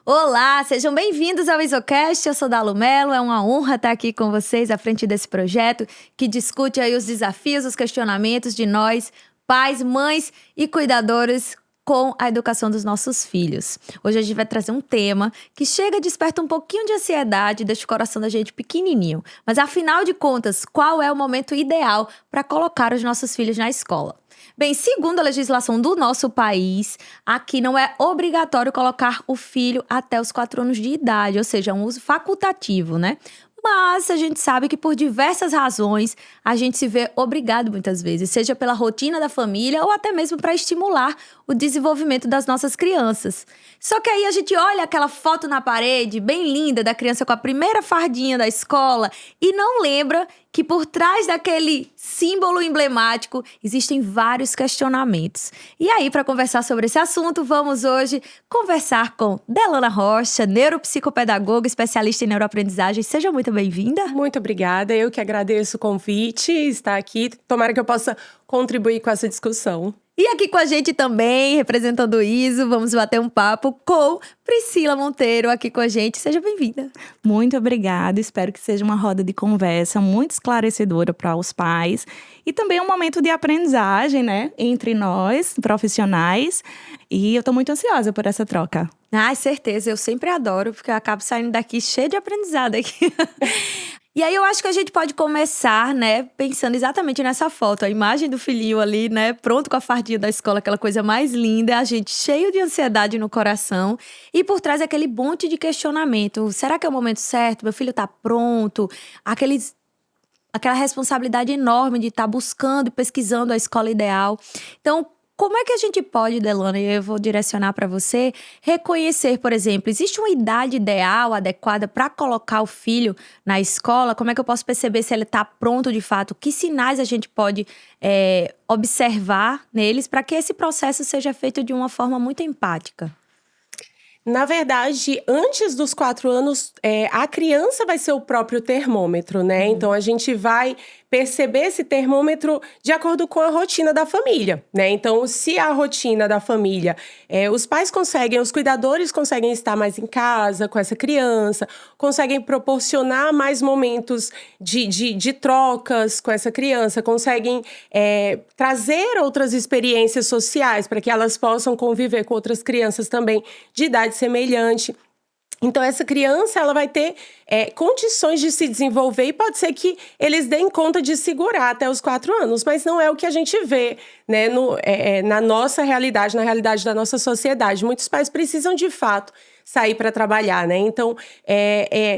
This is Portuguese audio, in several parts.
Olá, sejam bem-vindos ao Isocast. Eu sou Dalu Mello, é uma honra estar aqui com vocês à frente desse projeto que discute aí os desafios, os questionamentos de nós, pais, mães e cuidadores com a educação dos nossos filhos. Hoje a gente vai trazer um tema que chega e desperta um pouquinho de ansiedade e deixa o coração da gente pequenininho. Mas afinal de contas, qual é o momento ideal para colocar os nossos filhos na escola? Bem, segundo a legislação do nosso país, aqui não é obrigatório colocar o filho até os 4 anos de idade, ou seja, é um uso facultativo, né? Mas a gente sabe que por diversas razões a gente se vê obrigado muitas vezes, seja pela rotina da família ou até mesmo para estimular o desenvolvimento das nossas crianças. Só que aí a gente olha aquela foto na parede, bem linda, da criança com a primeira fardinha da escola e não lembra que por trás daquele símbolo emblemático existem vários questionamentos. E aí, para conversar sobre esse assunto, vamos hoje conversar com Delana Rocha, neuropsicopedagoga, especialista em neuroaprendizagem. Seja muito bem-vinda. Muito obrigada, eu que agradeço o convite, estar aqui. Tomara que eu possa contribuir com essa discussão. E aqui com a gente também, representando o ISO, vamos bater um papo com Priscila Monteiro aqui com a gente. Seja bem-vinda. Muito obrigada, espero que seja uma roda de conversa muito esclarecedora para os pais e também um momento de aprendizagem, né, entre nós, profissionais, e eu estou muito ansiosa por essa troca. Certeza, eu sempre adoro, porque eu acabo saindo daqui cheia de aprendizado aqui. E aí eu acho que a gente pode começar, né, pensando exatamente nessa foto, a imagem do filhinho ali, né, pronto com a fardinha da escola, aquela coisa mais linda, a gente cheio de ansiedade no coração e por trás aquele monte de questionamento. Será que é o momento certo? Meu filho tá pronto? Aquela responsabilidade enorme de estar buscando e pesquisando a escola ideal. Então, como é que a gente pode, Delana, e eu vou direcionar para você, reconhecer, por exemplo, existe uma idade ideal, adequada para colocar o filho na escola? Como é que eu posso perceber se ele está pronto de fato? Que sinais a gente pode observar neles para que esse processo seja feito de uma forma muito empática? Na verdade, antes dos 4 anos, a criança vai ser o próprio termômetro, né? Então, a gente vai perceber esse termômetro de acordo com a rotina da família, né? Então, se a rotina da família, os pais conseguem, os cuidadores conseguem estar mais em casa com essa criança, conseguem proporcionar mais momentos de trocas com essa criança, conseguem trazer outras experiências sociais para que elas possam conviver com outras crianças também de idade semelhante. Então, essa criança ela vai ter condições de se desenvolver e pode ser que eles deem conta de segurar até os 4 anos, mas não é o que a gente vê, né, na nossa realidade, na realidade da nossa sociedade. Muitos pais precisam, de fato, sair para trabalhar, né? Então,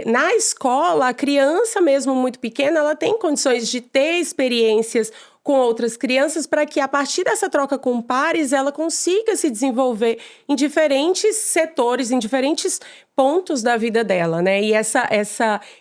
na escola, a criança mesmo muito pequena, ela tem condições de ter experiências com outras crianças para que, a partir dessa troca com pares, ela consiga se desenvolver em diferentes setores, em diferentes pontos da vida dela, né? E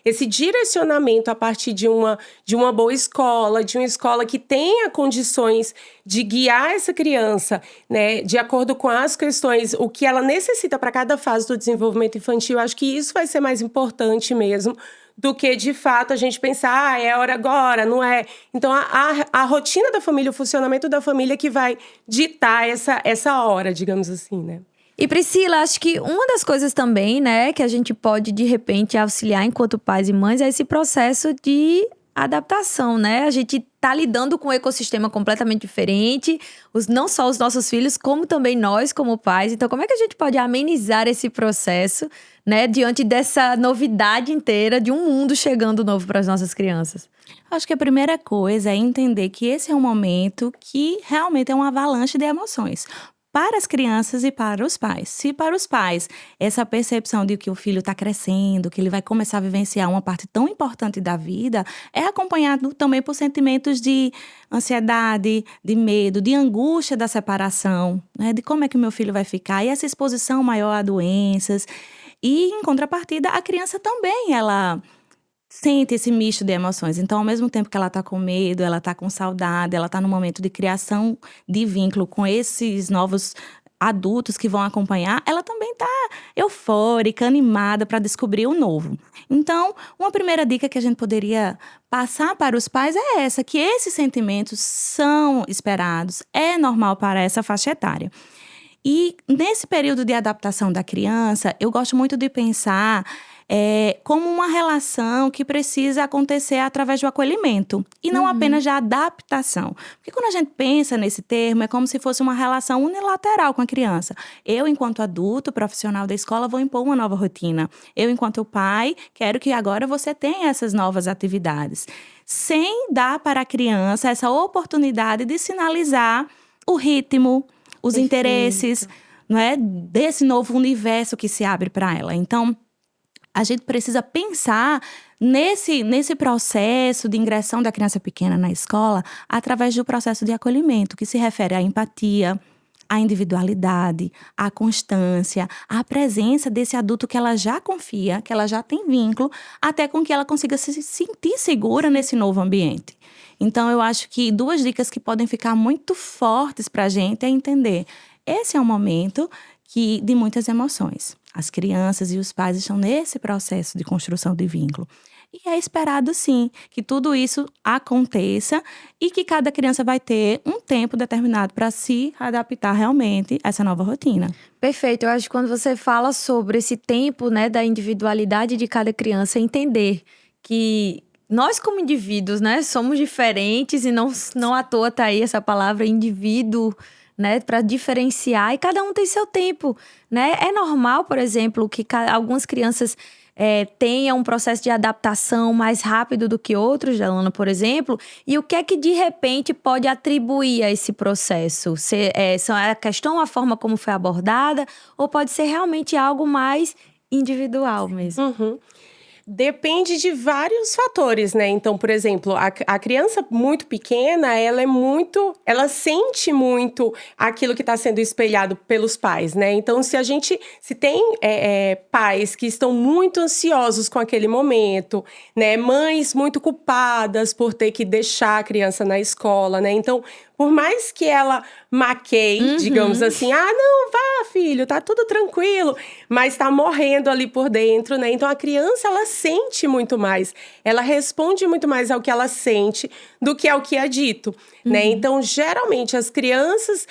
esse direcionamento a partir de uma boa escola, de uma escola que tenha condições de guiar essa criança, né? De acordo com as questões, o que ela necessita para cada fase do desenvolvimento infantil, acho que isso vai ser mais importante mesmo do que, de fato, a gente pensar, é hora agora, não é? Então, a rotina da família, o funcionamento da família que vai ditar essa hora, digamos assim, né? E Priscila, acho que uma das coisas também, né, que a gente pode, de repente, auxiliar enquanto pais e mães é esse processo de adaptação, né? A gente tá lidando com um ecossistema completamente diferente, não só os nossos filhos, como também nós como pais. Então, como é que a gente pode amenizar esse processo, né, diante dessa novidade inteira de um mundo chegando novo para as nossas crianças? Acho que a primeira coisa é entender que esse é um momento que realmente é uma avalanche de emoções. Para as crianças e para os pais. Se para os pais, essa percepção de que o filho está crescendo, que ele vai começar a vivenciar uma parte tão importante da vida, é acompanhado também por sentimentos de ansiedade, de medo, de angústia da separação, né? De como é que o meu filho vai ficar, e essa exposição maior a doenças. E, em contrapartida, a criança também, ela sente esse misto de emoções. Então, ao mesmo tempo que ela está com medo, ela está com saudade, ela está no momento de criação de vínculo com esses novos adultos que vão acompanhar, ela também está eufórica, animada para descobrir o novo. Então, uma primeira dica que a gente poderia passar para os pais é essa, que esses sentimentos são esperados, é normal para essa faixa etária. E nesse período de adaptação da criança, eu gosto muito de pensar como uma relação que precisa acontecer através do acolhimento e não apenas da adaptação. Porque quando a gente pensa nesse termo, é como se fosse uma relação unilateral com a criança. Eu, enquanto adulto, profissional da escola, vou impor uma nova rotina. Eu, enquanto pai, quero que agora você tenha essas novas atividades. Sem dar para a criança essa oportunidade de sinalizar o ritmo, os interesses, não é, desse novo universo que se abre para ela. Então, a gente precisa pensar nesse processo de ingressão da criança pequena na escola através do processo de acolhimento, que se refere à empatia, à individualidade, à constância, à presença desse adulto que ela já confia, que ela já tem vínculo, até com que ela consiga se sentir segura nesse novo ambiente. Então, eu acho que 2 dicas que podem ficar muito fortes para a gente é entender: esse é um momento de muitas emoções. As crianças e os pais estão nesse processo de construção de vínculo. E é esperado, sim, que tudo isso aconteça e que cada criança vai ter um tempo determinado para se adaptar realmente a essa nova rotina. Perfeito. Eu acho que quando você fala sobre esse tempo, né, da individualidade de cada criança, entender que nós, como indivíduos, né, somos diferentes e não à toa tá aí essa palavra indivíduo, né, para diferenciar, e cada um tem seu tempo, né? É normal, por exemplo, que algumas crianças tenham um processo de adaptação mais rápido do que outros, Delana, por exemplo, e o que é que de repente pode atribuir a esse processo? São a questão, a forma como foi abordada, ou pode ser realmente algo mais individual mesmo? Depende de vários fatores, né? Então, por exemplo, a criança muito pequena, ela sente muito aquilo que está sendo espelhado pelos pais, né? Então, se tem pais que estão muito ansiosos com aquele momento, né? Mães muito culpadas por ter que deixar a criança na escola, né? Então, por mais que ela maqueie, digamos assim, não, vá, filho, tá tudo tranquilo, mas tá morrendo ali por dentro, né? Então, a criança, ela sente muito mais, ela responde muito mais ao que ela sente do que ao que é dito, né? Então, geralmente, as crianças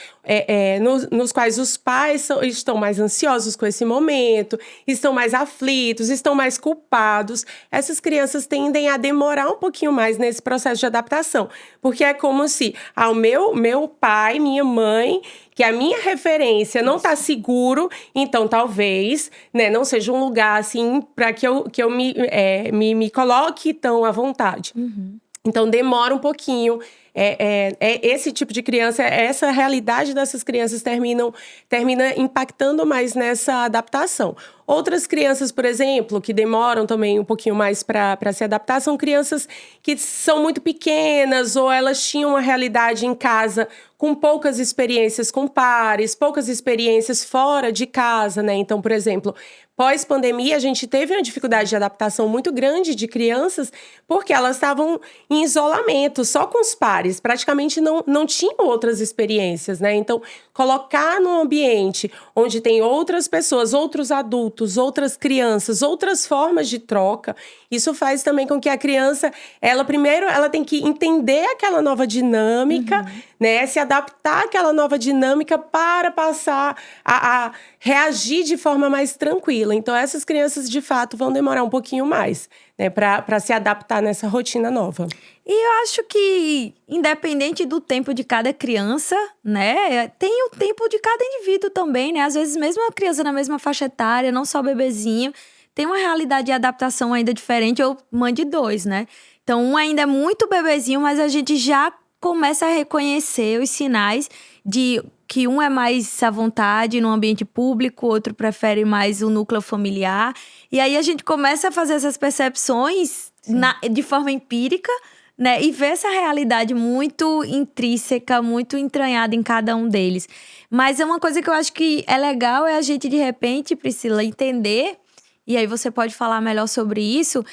nos quais os pais estão mais ansiosos com esse momento, estão mais aflitos, estão mais culpados, essas crianças tendem a demorar um pouquinho mais nesse processo de adaptação, porque é como se o meu pai, minha mãe, que a minha referência não está seguro, então talvez, né, não seja um lugar assim para que eu me coloque tão à vontade. Então demora um pouquinho. Esse tipo de criança, essa realidade dessas crianças termina impactando mais nessa adaptação. Outras crianças, por exemplo, que demoram também um pouquinho mais para se adaptar, são crianças que são muito pequenas ou elas tinham uma realidade em casa com poucas experiências com pares, poucas experiências fora de casa, né? Então, por exemplo, pós-pandemia, a gente teve uma dificuldade de adaptação muito grande de crianças porque elas estavam em isolamento, só com os pares. Praticamente não tinham outras experiências, né? Então, colocar num ambiente onde tem outras pessoas, outros adultos, outras crianças, outras formas de troca, isso faz também com que a criança, primeiro, ela tem que entender aquela nova dinâmica, né? Se adaptar àquela nova dinâmica para passar a reagir de forma mais tranquila. Então, essas crianças, de fato, vão demorar um pouquinho mais, né, para se adaptar nessa rotina nova. E eu acho que, independente do tempo de cada criança, né, tem o tempo de cada indivíduo também, né? Às vezes, mesmo a criança na mesma faixa etária, não só bebezinho, tem uma realidade de adaptação ainda diferente, ou mãe de 2, né? Então, um ainda é muito bebezinho, mas a gente já começa a reconhecer os sinais de que um é mais à vontade no ambiente público, outro prefere mais o núcleo familiar. E aí a gente começa a fazer essas percepções de forma empírica, né? E ver essa realidade muito intrínseca, muito entranhada em cada um deles. Mas é uma coisa que eu acho que é legal, é a gente, de repente, Priscila, entender, e aí você pode falar melhor sobre isso,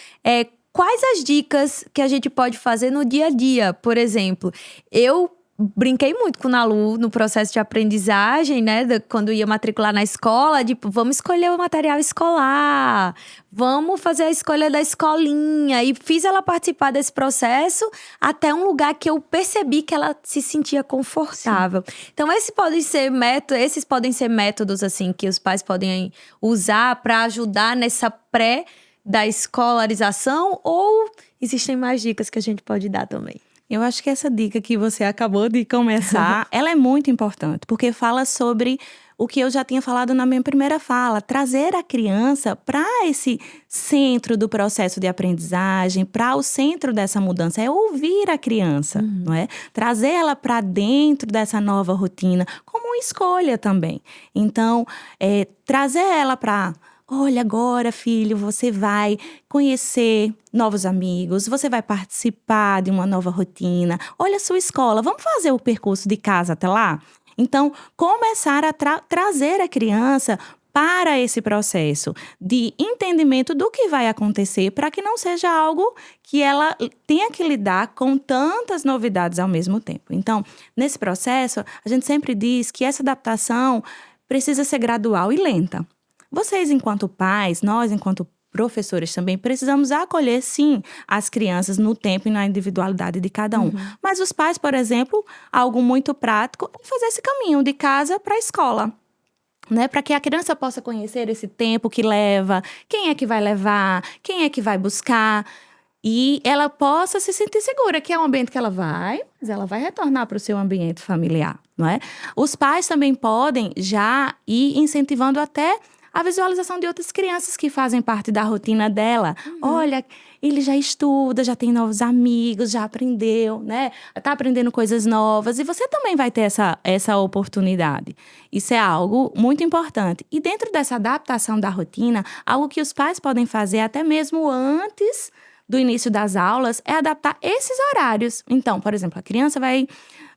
quais as dicas que a gente pode fazer no dia a dia. Por exemplo, eu brinquei muito com o Nalu no processo de aprendizagem, né? Quando ia matricular na escola, tipo, vamos escolher o material escolar, vamos fazer a escolha da escolinha. E fiz ela participar desse processo até um lugar que eu percebi que ela se sentia confortável. Sim. Então, esses podem ser métodos, assim, que os pais podem usar para ajudar nessa da escolarização, ou existem mais dicas que a gente pode dar também? Eu acho que essa dica que você acabou de começar, ela é muito importante, porque fala sobre o que eu já tinha falado na minha primeira fala, trazer a criança para esse centro do processo de aprendizagem, para o centro dessa mudança, é ouvir a criança, não é? Trazer ela para dentro dessa nova rotina, como uma escolha também. Então, trazer ela para... Olha, agora, filho, você vai conhecer novos amigos, você vai participar de uma nova rotina. Olha a sua escola, vamos fazer o percurso de casa até lá? Então, começar a trazer a criança para esse processo de entendimento do que vai acontecer, para que não seja algo que ela tenha que lidar com tantas novidades ao mesmo tempo. Então, nesse processo, a gente sempre diz que essa adaptação precisa ser gradual e lenta. Vocês, enquanto pais, nós, enquanto professores também, precisamos acolher, sim, as crianças no tempo e na individualidade de cada um. Mas os pais, por exemplo, algo muito prático é fazer esse caminho de casa para a escola, né? Para que a criança possa conhecer esse tempo que leva, quem é que vai levar, quem é que vai buscar, e ela possa se sentir segura que é um ambiente que ela vai, mas ela vai retornar para o seu ambiente familiar, não é? Os pais também podem já ir incentivando até a visualização de outras crianças que fazem parte da rotina dela. Olha, ele já estuda, já tem novos amigos, já aprendeu, né? Tá aprendendo coisas novas. E você também vai ter essa oportunidade. Isso é algo muito importante. E dentro dessa adaptação da rotina, algo que os pais podem fazer até mesmo antes do início das aulas é adaptar esses horários. Então, por exemplo, a criança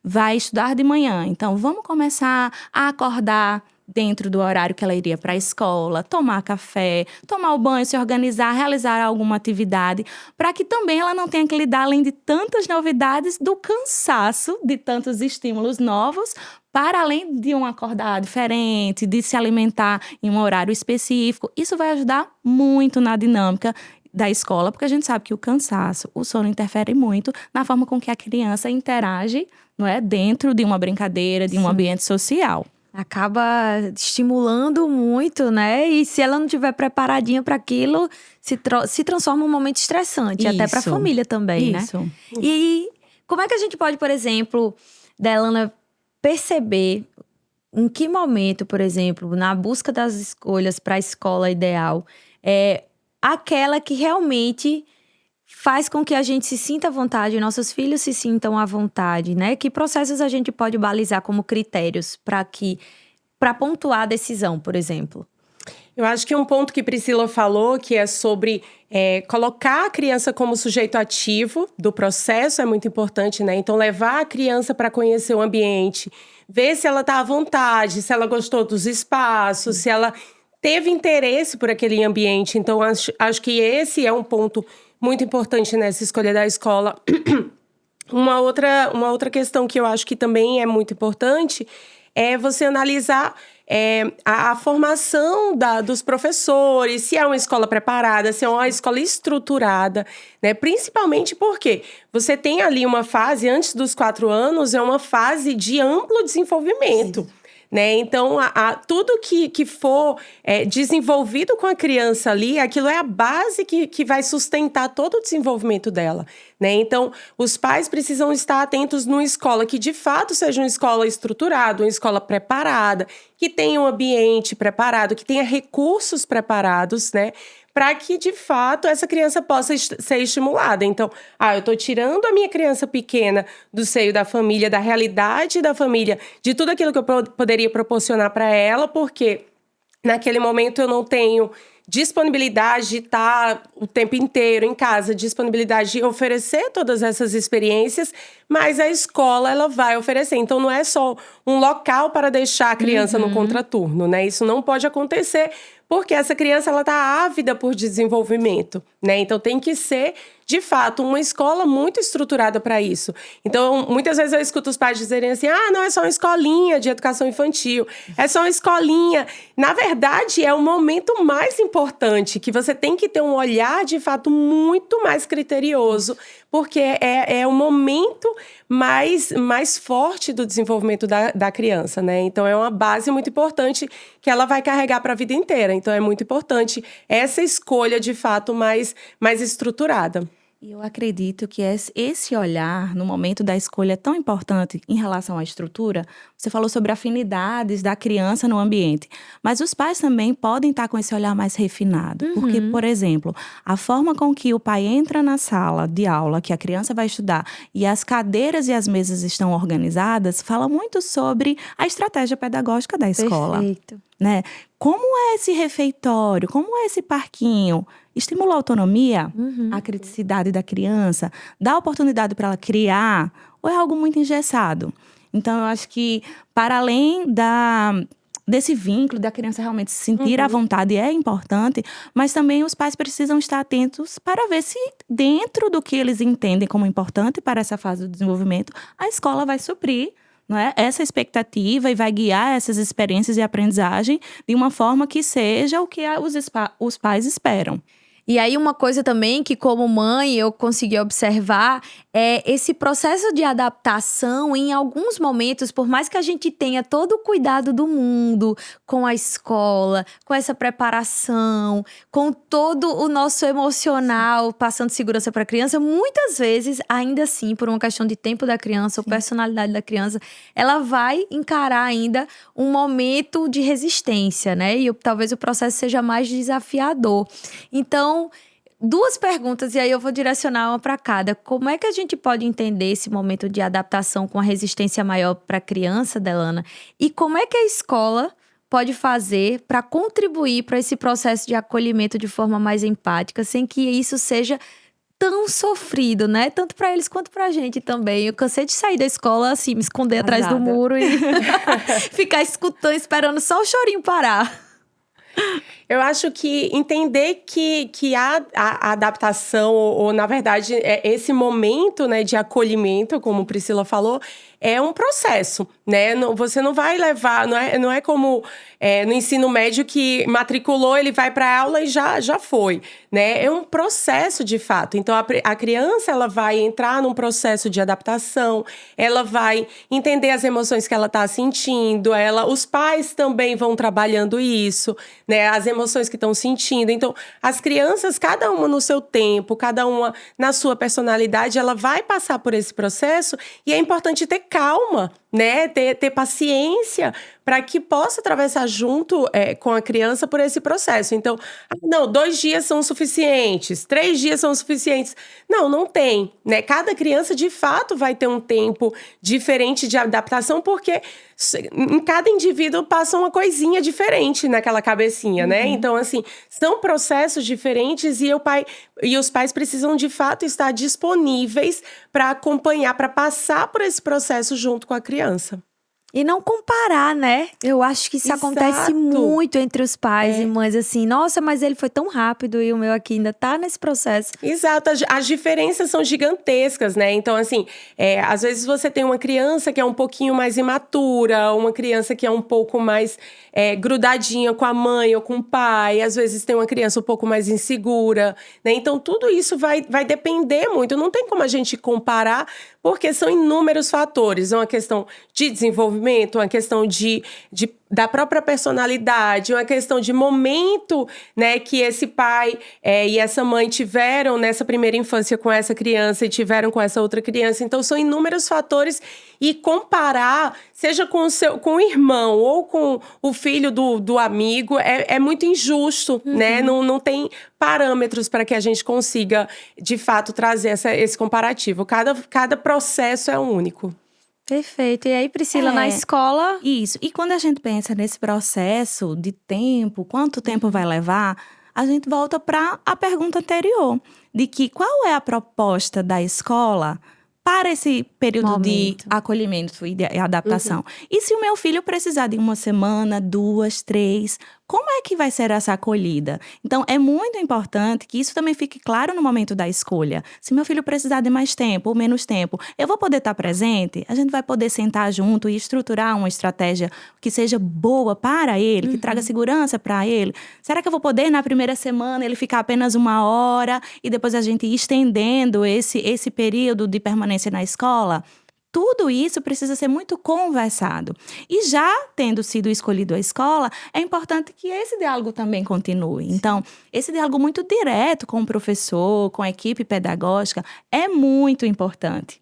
vai estudar de manhã. Então, vamos começar a acordar dentro do horário que ela iria para a escola, tomar café, tomar o banho, se organizar, realizar alguma atividade, para que também ela não tenha que lidar, além de tantas novidades, do cansaço de tantos estímulos novos, para além de um acordar diferente, de se alimentar em um horário específico. Isso vai ajudar muito na dinâmica da escola, porque a gente sabe que o cansaço, o sono interfere muito na forma com que a criança interage, não é, dentro de uma brincadeira, de um ambiente social. Acaba estimulando muito, né? E se ela não estiver preparadinha para aquilo, se transforma um momento estressante, até para a família também, né? E como é que a gente pode, por exemplo, Delana, perceber em que momento, por exemplo, na busca das escolhas para a escola ideal, é aquela que realmente faz com que a gente se sinta à vontade, nossos filhos se sintam à vontade, né? Que processos a gente pode balizar como critérios para pontuar a decisão, por exemplo? Eu acho que um ponto que Priscila falou, que é sobre colocar a criança como sujeito ativo do processo, é muito importante, né? Então, levar a criança para conhecer o ambiente, ver se ela está à vontade, se ela gostou dos espaços, se ela teve interesse por aquele ambiente. Então, acho que esse é um ponto muito importante nessa escolha da escola. Uma outra questão que eu acho que também é muito importante é você analisar a formação dos professores, se é uma escola preparada, se é uma escola estruturada, né? Principalmente porque você tem ali uma fase, antes dos 4 anos, é uma fase de amplo desenvolvimento. Sim. Né? Então, tudo que for desenvolvido com a criança ali, aquilo é a base que vai sustentar todo o desenvolvimento dela, né? Então, os pais precisam estar atentos numa escola que, de fato, seja uma escola estruturada, uma escola preparada, que tenha um ambiente preparado, que tenha recursos preparados, né? Para que, de fato, essa criança possa ser estimulada. Então, eu estou tirando a minha criança pequena do seio da família, da realidade da família, de tudo aquilo que eu poderia proporcionar para ela, porque naquele momento eu não tenho disponibilidade de estar o tempo inteiro em casa, disponibilidade de oferecer todas essas experiências, mas a escola, ela vai oferecer. Então, não é só um local para deixar a criança no contraturno, né? Isso não pode acontecer, porque essa criança ela tá ávida por desenvolvimento, né? Então tem que ser, de fato, uma escola muito estruturada para isso. Então, muitas vezes eu escuto os pais dizerem assim: ah, não, é só uma escolinha de educação infantil, é só uma escolinha. Na verdade, é o momento mais importante, que você tem que ter um olhar, de fato, muito mais criterioso, porque é o momento mais forte do desenvolvimento da criança, né? Então, é uma base muito importante que ela vai carregar para a vida inteira. Então, é muito importante essa escolha, de fato, mais estruturada. E eu acredito que esse olhar, no momento da escolha tão importante em relação à estrutura, você falou sobre afinidades da criança no ambiente, mas os pais também podem estar com esse olhar mais refinado. Porque, por exemplo, a forma com que o pai entra na sala de aula, que a criança vai estudar, e as cadeiras e as mesas estão organizadas, fala muito sobre a estratégia pedagógica da escola. Perfeito. Né? Como é esse refeitório? Como é esse parquinho? Estimula a autonomia, a criticidade da criança, dá oportunidade para ela criar, ou é algo muito engessado? Então, eu acho que, para além desse vínculo da criança realmente se sentir à vontade, é importante, mas também os pais precisam estar atentos para ver se, dentro do que eles entendem como importante para essa fase do desenvolvimento, a escola vai suprir, não é, essa expectativa e vai guiar essas experiências e aprendizagem de uma forma que seja o que os pais esperam. E aí, uma coisa também que, como mãe, eu consegui observar é esse processo de adaptação em alguns momentos, por mais que a gente tenha todo o cuidado do mundo com a escola, com essa preparação, com todo o nosso emocional, passando segurança para a criança, muitas vezes, ainda assim, por uma questão de tempo da criança ou personalidade da criança, ela vai encarar ainda um momento de resistência, né? E talvez o processo seja mais desafiador. Então, duas perguntas, e aí eu vou direcionar uma para cada. Como é que a gente pode entender esse momento de adaptação com a resistência maior para a criança, Delana? E como é que a escola pode fazer para contribuir para esse processo de acolhimento de forma mais empática, sem que isso seja tão sofrido, né? Tanto para eles quanto para a gente também. Eu cansei de sair da escola, assim, me esconder atrás do muro e ficar escutando, esperando só o chorinho parar. Eu acho que entender que a adaptação, ou na verdade, esse momento, né, de acolhimento, como Priscila falou, é um processo, né? Você não vai levar, não é como no ensino médio que matriculou, ele vai para a aula e já foi, né? É um processo de fato. Então, a criança, ela vai entrar num processo de adaptação, ela vai entender as emoções que ela está sentindo, os pais também vão trabalhando isso, né? As emoções que estão sentindo. Então, as crianças, cada uma no seu tempo, cada uma na sua personalidade, ela vai passar por esse processo e é importante ter calma, né? Ter paciência para que possa atravessar junto com a criança por esse processo. Então, não, 2 dias são suficientes, 3 dias são suficientes. Não tem, né? Cada criança, de fato, vai ter um tempo diferente de adaptação, porque em cada indivíduo passa uma coisinha diferente naquela cabecinha, né? Então, assim, são processos diferentes e os pais precisam, de fato, estar disponíveis para acompanhar, para passar por esse processo junto com a criança. E não comparar, né? Eu acho que isso acontece muito entre os pais e mães, assim. Nossa, mas ele foi tão rápido e o meu aqui ainda tá nesse processo. Exato, as diferenças são gigantescas, né? Então, assim, às vezes você tem uma criança que é um pouquinho mais imatura, uma criança que é um pouco mais grudadinha com a mãe ou com o pai, às vezes tem uma criança um pouco mais insegura, né? Então, tudo isso vai depender muito. Não tem como a gente comparar, porque são inúmeros fatores. É uma questão de desenvolvimento, uma questão da própria personalidade, uma questão de momento, né, que esse pai e essa mãe tiveram nessa primeira infância com essa criança e tiveram com essa outra criança. Então, são inúmeros fatores, e comparar, seja com o irmão ou com o filho do amigo, é muito injusto, né? Não tem parâmetros para que a gente consiga, de fato, trazer esse comparativo. Cada processo é único. Perfeito. E aí, Priscila, na escola... Isso. E quando a gente pensa nesse processo de tempo, quanto tempo vai levar, a gente volta para a pergunta anterior, de que qual é a proposta da escola para esse período de acolhimento e de adaptação. E se o meu filho precisar de 1 semana, 2, 3, como é que vai ser essa acolhida? Então, é muito importante que isso também fique claro no momento da escolha. Se meu filho precisar de mais tempo ou menos tempo, eu vou poder estar presente? A gente vai poder sentar junto e estruturar uma estratégia que seja boa para ele, que traga segurança para ele. Será que eu vou poder, na primeira semana, ele ficar apenas 1 hora e depois a gente ir estendendo esse período de permanência na escola? Tudo isso precisa ser muito conversado. E já tendo sido escolhido a escola, é importante que esse diálogo também continue. Então, esse diálogo muito direto com o professor, com a equipe pedagógica, é muito importante.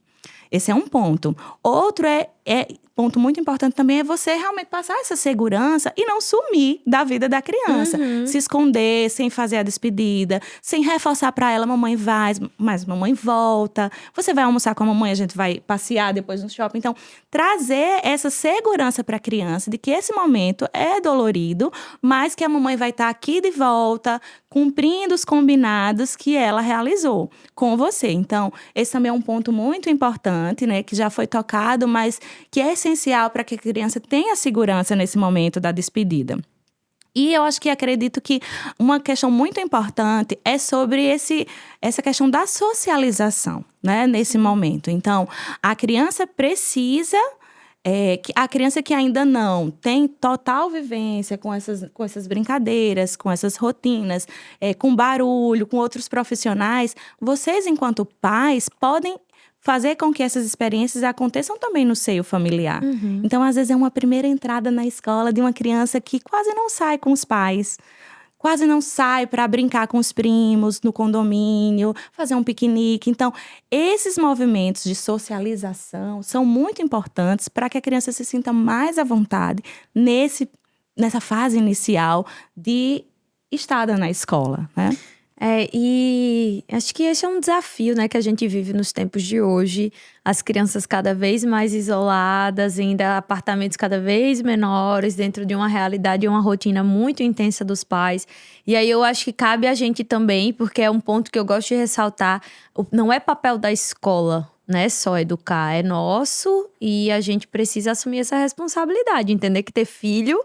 Esse é um ponto. Outro ponto muito importante também é você realmente passar essa segurança e não sumir da vida da criança. Se esconder, sem fazer a despedida, sem reforçar para ela, mamãe vai, mas mamãe volta. Você vai almoçar com a mamãe, a gente vai passear depois no shopping. Então, trazer essa segurança para a criança de que esse momento é dolorido, mas que a mamãe vai estar aqui de volta, cumprindo os combinados que ela realizou com você. Então, esse também é um ponto muito importante, né, que já foi tocado, mas que é essencial para que a criança tenha segurança nesse momento da despedida. E eu acredito que uma questão muito importante é sobre essa questão da socialização, né, nesse momento. Então, a criança precisa... a criança que ainda não tem total vivência com essas brincadeiras, com essas rotinas, com barulho, com outros profissionais, vocês, enquanto pais, podem fazer com que essas experiências aconteçam também no seio familiar. Então, às vezes, é uma primeira entrada na escola de uma criança que quase não sai com os pais, quase não sai para brincar com os primos no condomínio, fazer um piquenique. Então, esses movimentos de socialização são muito importantes para que a criança se sinta mais à vontade nessa fase inicial de estada na escola, né? E acho que esse é um desafio, né, que a gente vive nos tempos de hoje. As crianças cada vez mais isoladas, em apartamentos cada vez menores, dentro de uma realidade e uma rotina muito intensa dos pais. E aí eu acho que cabe a gente também, porque é um ponto que eu gosto de ressaltar, não é papel da escola, né, só educar, é nosso e a gente precisa assumir essa responsabilidade, entender que ter filho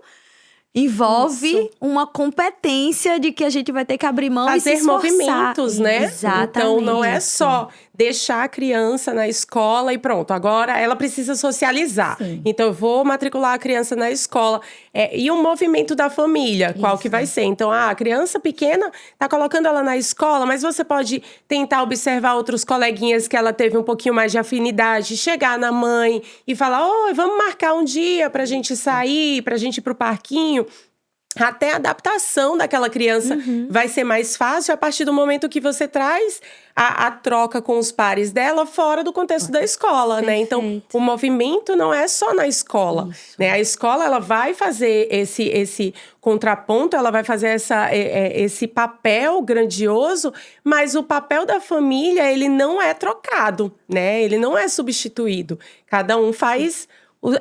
envolve uma competência de que a gente vai ter que abrir mão e se esforçar. Fazer movimentos, né? Exatamente. Então, não é só deixar a criança na escola e pronto. Agora, ela precisa socializar. Sim. Então, eu vou matricular a criança na escola. E o movimento da família, qual que vai ser? Então, a criança pequena tá colocando ela na escola, mas você pode tentar observar outros coleguinhas que ela teve um pouquinho mais de afinidade, chegar na mãe e falar, vamos marcar um dia pra gente sair, pra gente ir pro parquinho. Até a adaptação daquela criança vai ser mais fácil a partir do momento que você traz a troca com os pares dela fora do contexto da escola, né? Então, o movimento não é só na escola, né? A escola, ela vai fazer esse contraponto, ela vai fazer esse papel grandioso, mas o papel da família, ele não é trocado, né? Ele não é substituído. Cada um faz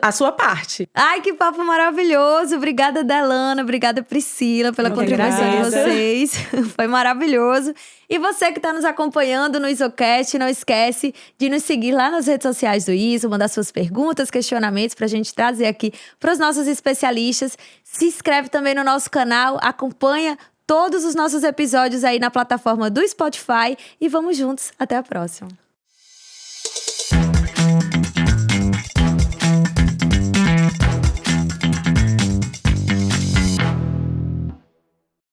a sua parte. Ai, que papo maravilhoso! Obrigada, Delana. Obrigada, Priscila, pela contribuição de vocês. Foi maravilhoso. E você que está nos acompanhando no ISOcast, não esquece de nos seguir lá nas redes sociais do ISO, mandar suas perguntas, questionamentos pra gente trazer aqui para os nossos especialistas. Se inscreve também no nosso canal, acompanha todos os nossos episódios aí na plataforma do Spotify e vamos juntos. Até a próxima.